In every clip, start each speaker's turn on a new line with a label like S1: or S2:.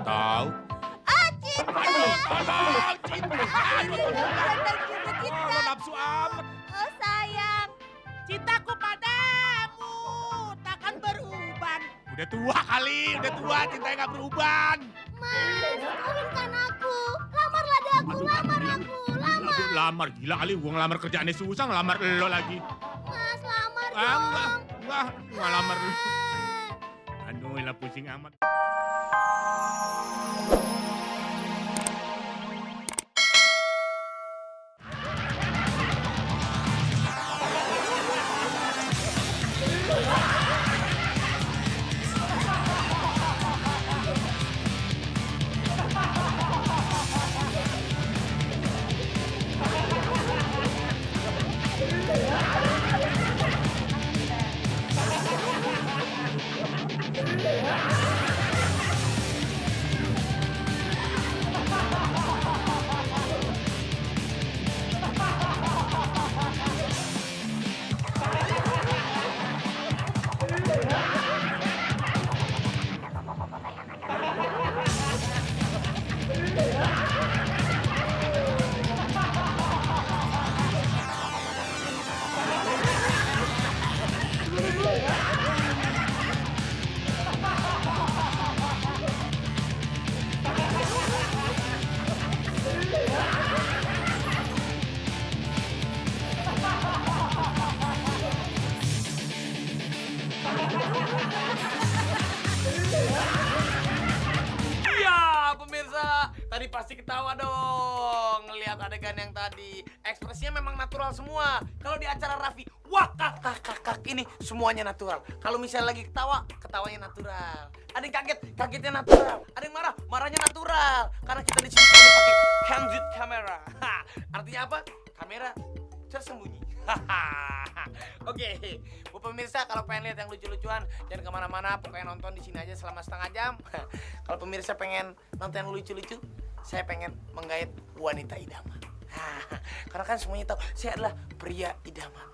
S1: Tahu?
S2: Cinta.
S1: Aduh, tolong, Cinta.
S2: Aduh, ganteng juga
S1: Oh,
S2: Cinta.
S1: lo nafsu amat.
S2: Oh sayang.
S3: Cintaku padamu takkan berubah.
S1: Udah tua kali, udah tua. Cintanya nggak berubah.
S2: Mas, kawinkan aku. Lamarlah deh aku, lamar aku. Lamar.
S1: Aduh, lamar. Gila kali, gua ngelamar kerjaannya susah, ngelamar lo lagi.
S2: Mas, lamar
S1: Enggak
S2: dong.
S1: lamar lo. Aduh, lah pusing amat.
S4: Iya, pemirsa, tadi pasti ketawa dong ngelihat adegan yang tadi. Ekspresinya memang natural semua. Kalau di acara Raffi, wah kakak ini semuanya natural. Kalau misalnya lagi ketawa, ketawanya natural. Ada yang kaget, kagetnya natural. Ada yang marah, marahnya natural. Karena kita di sini sudah pakai candid camera. Artinya apa? Kamera tersembunyi. Oke, bu pemirsa, kalau pengen lihat yang lucu-lucuan jangan kemana-mana, pokoknya nonton di sini aja selama setengah jam. Kalau pemirsa pengen nonton yang lucu-lucu, saya pengen menggait wanita idaman. Karena kan semuanya tahu saya adalah pria idaman.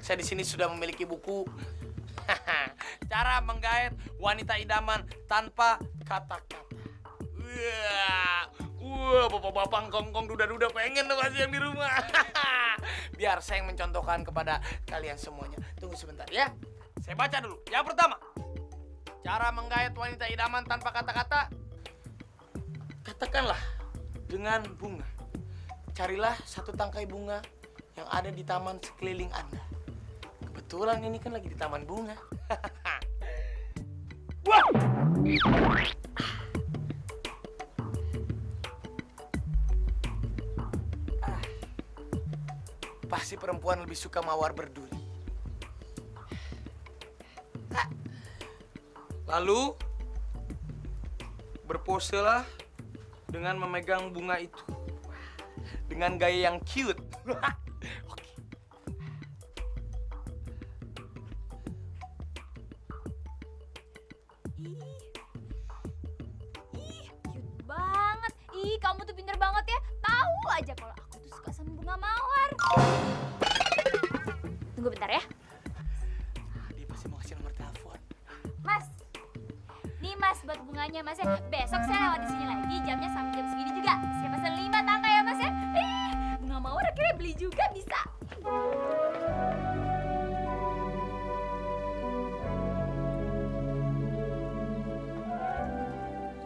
S4: Saya di sini sudah memiliki buku cara menggait wanita idaman tanpa kata-kata. Wah, bapak-bapak kongkong duda-duda pengen dong kasih yang di rumah. Biar saya yang mencontohkan kepada kalian semuanya. Tunggu sebentar ya. Saya baca dulu. Yang pertama, cara menggait wanita idaman tanpa kata-kata. Katakanlah dengan bunga. Carilah satu tangkai bunga yang ada di taman sekeliling Anda. Kebetulan ini kan lagi di taman bunga. Wah! Pasti perempuan lebih suka mawar berduri. Lalu berposelah dengan memegang bunga itu dengan gaya yang cute. Oke.
S2: Cute banget. Ih, kamu tuh pinter banget ya. Tahu aja kalau aku tuh suka sama bunga mawar. Tunggu bentar ya.
S4: Dia pasti mau kasih nomor telepon.
S2: Mas. Nih Mas, buat bunganya Mas ya. Besok saya lewat di sini lagi, jamnya sampai jam segini juga. Saya pesan 5 tangkai ya Mas ya. Bunga mawar akhirnya beli juga bisa.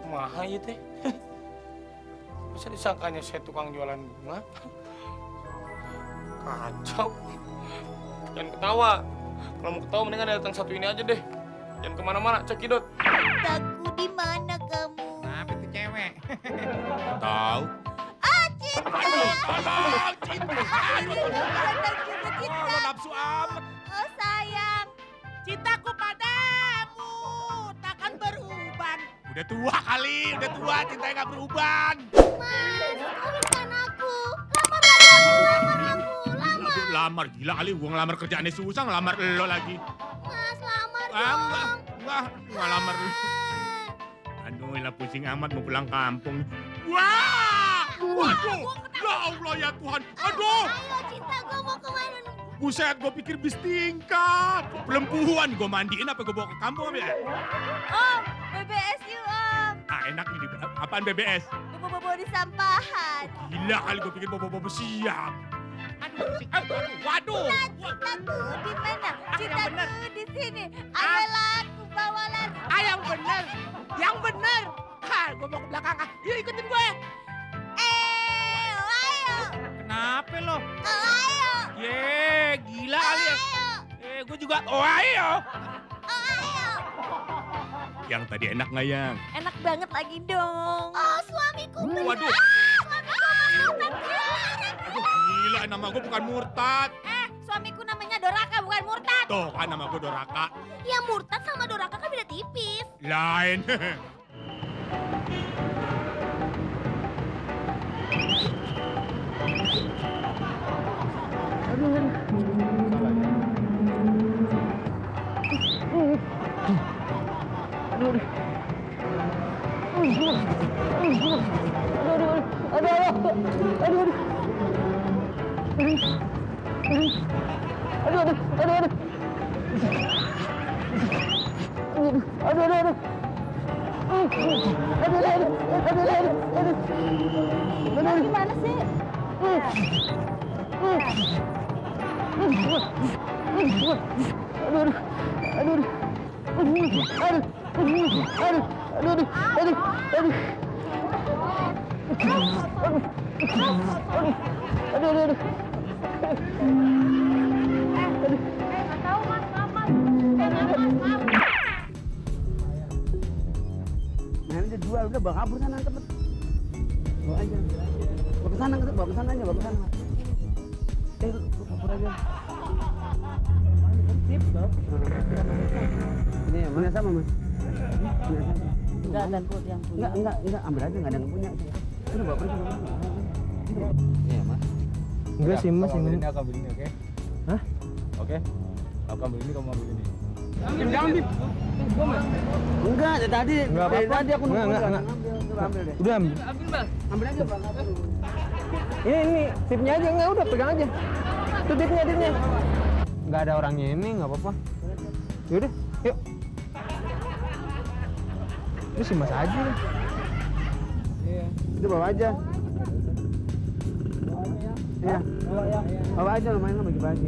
S4: Mahal ya teh. Bisa disangkanya saya tukang jualan bunga. Kacau. Jangan ketawa. Kalau mau ketawa mendingan datang satu ini aja deh. Jangan kemana-mana, cekidot.
S2: Cintaku di mana kamu?
S1: Apa tuh cewek? Tahu?
S2: Cinta.
S1: Aduh, tolong, Cinta.
S2: Aduh, ganteng juga
S1: Oh,
S2: Cinta.
S1: lo nafsu amat.
S2: Oh sayang.
S3: Cintaku padamu takkan berubah.
S1: Udah tua kali, udah tua. Cintanya nggak berubah.
S2: Mas, kawinkan aku. Lamarlah deh aku, lamar aku. Lamar.
S1: Aduh, lamar. Gila kali, gua ngelamar kerjaannya susah, ngelamar lo lagi.
S2: Mas, lamar
S1: Enggak
S2: dong.
S1: lamar lo. Aduh, lah pusing amat mau pulang kampung. Wah! Waduh! Ya Allah ya Tuhan. Aduh!
S2: Ayo Cinta, gue mau kemana nih?
S1: Buset, gue pikir bis tingkat. Perempuan gue mandiin apa gue bawa ke kampung apa ya?
S2: Om, BBS yuk Om.
S1: Enak ini. Apaan BBS?
S2: Bobo-bobo di sampahan.
S1: Gila kali gue pikir bobo-bobo siang. Waduh.
S2: Cintaku di mana?
S3: yang bener.
S2: Cintaku di sini. Ayolah aku bawalah.
S3: Yang bener. Yang bener. Gue mau ke belakang. Yuk ikutin gue.
S2: Ayo.
S3: Kenapa lo?
S2: Ayo.
S3: Ye, gila kali ya. Gue juga.
S2: Ayo.
S1: Yang tadi enak nggak yang?
S2: Enak banget lagi dong. Oh, suamiku.
S1: Waduh. Aduh, gila nama gue bukan Murtad.
S2: Suamiku namanya Doraka bukan Murtad.
S1: Tuh kan nama gue Doraka.
S2: Ya Murtad sama Doraka kan beda tipis.
S1: Lain.
S2: Gimana sih?
S5: Nah ini dijual, udah bawa kabur sana cepet. Bawa aja. Bawa ke sana, bawa ke sana aja, bawa ke sana. Lu kabur aja. Tip, Bob. Ini yang mana sama, Mas? Enggak ada yang punya. Enggak, ambil aja, enggak ada yang punya. Udah bawa pergi, bawa.
S6: Iya, Mas.
S7: Enggak sih, Mas.
S6: Ini aku ambil ini, oke?
S7: Hah?
S6: Oke. Aku ambil ini, kamu ambil ini.
S5: Jangan, Bib. Enggak, dari tadi.
S7: Enggak
S5: Dari
S7: apa-apa.
S5: tadi aku nunggu.
S7: Enggak.
S5: Ambil deh.
S7: Udah ambil.
S5: Ambil aja, Bang.
S7: Ini tipnya aja, enggak udah pegang aja. Itu tipnya. Enggak ada orangnya ini, enggak apa-apa. Yaudah, yuk. Ini si Mas aja.
S5: Iya. Itu bawa aja. Iya. Bawa aja lumayan lah bagi-bagi.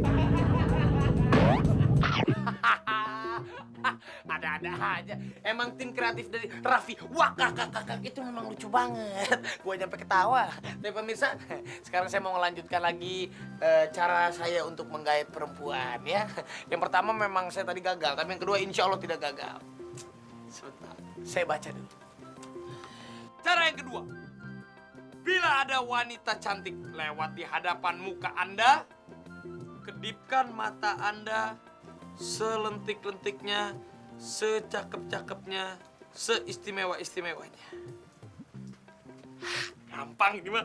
S4: Ada-ada aja. Emang tim kreatif dari Raffi Wakakakakak itu memang lucu banget. Gue sampai ketawa. Tapi pemirsa, sekarang saya mau melanjutkan lagi cara saya untuk menggait perempuan ya. Yang pertama memang saya tadi gagal, tapi yang kedua insya Allah tidak gagal. Sebentar, saya baca dulu. Cara yang kedua, bila ada wanita cantik lewat di hadapan muka Anda, kedipkan mata Anda selentik-lentiknya, secakep-cakepnya, seistimewa-istimewanya. Gampang ini mah.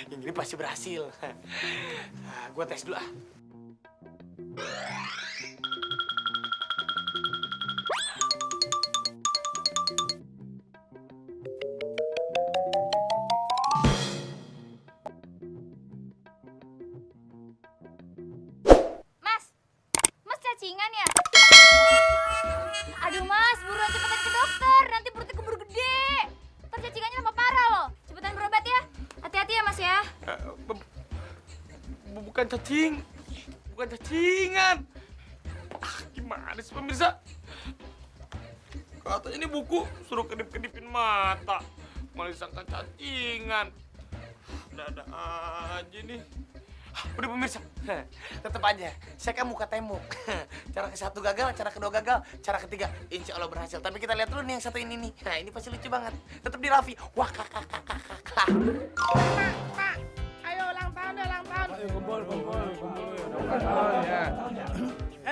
S4: Yang ini pasti berhasil. Nah, gue tes dulu ah.
S2: Mas cacingan ya? Aduh Mas, buruan cepetan ke dokter, nanti perutnya keburu gede. Ntar cacingannya tambah parah loh. Cepetan berobat ya. Hati-hati ya Mas ya.
S4: Bukan cacingan. Gimana sih pemirsa? Katanya ini buku suruh kedip-kedipin mata, malah disangka cacingan. Ada aja nih. Udah pemirsa, tetep aja. Saya kan muka tembok. Cara ke satu gagal, cara kedua gagal, cara ketiga insya Allah berhasil. Tapi kita lihat dulu nih yang satu ini nih. Nah ini pasti lucu banget. Tetep di Raffi. Wah kakak.
S3: Pak, ayo ulang tahun.
S6: Ayo kumpul.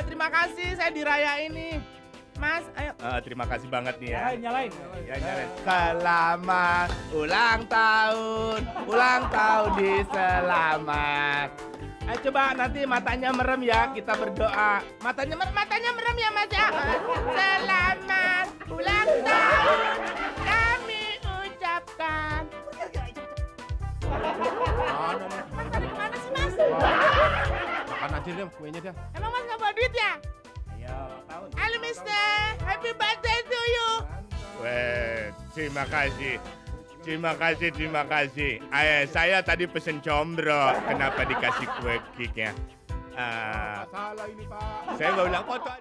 S3: Terima kasih saya dirayain nih. Mas, ayo.
S1: Terima kasih banget nih ya.
S6: Nyalain.
S1: Ya, nyalain. Selamat ulang tahun di selamat.
S3: Ayo coba nanti matanya merem ya, kita berdoa. Matanya merem ya Mas ya. Selamat ulang tahun kami ucapkan. Mana sih Mas?
S1: Makan aja deh kuenya dia.
S3: Emang Mas nggak bawa duit ya?
S1: Ayo, tahun.
S3: Halo Mister, happy birthday to you.
S1: Weh, terima kasih. Terima kasih. Saya tadi pesen combro. Kenapa dikasih kue kick ya?
S6: Salah ini Pak.
S1: Saya nggak ulang foto.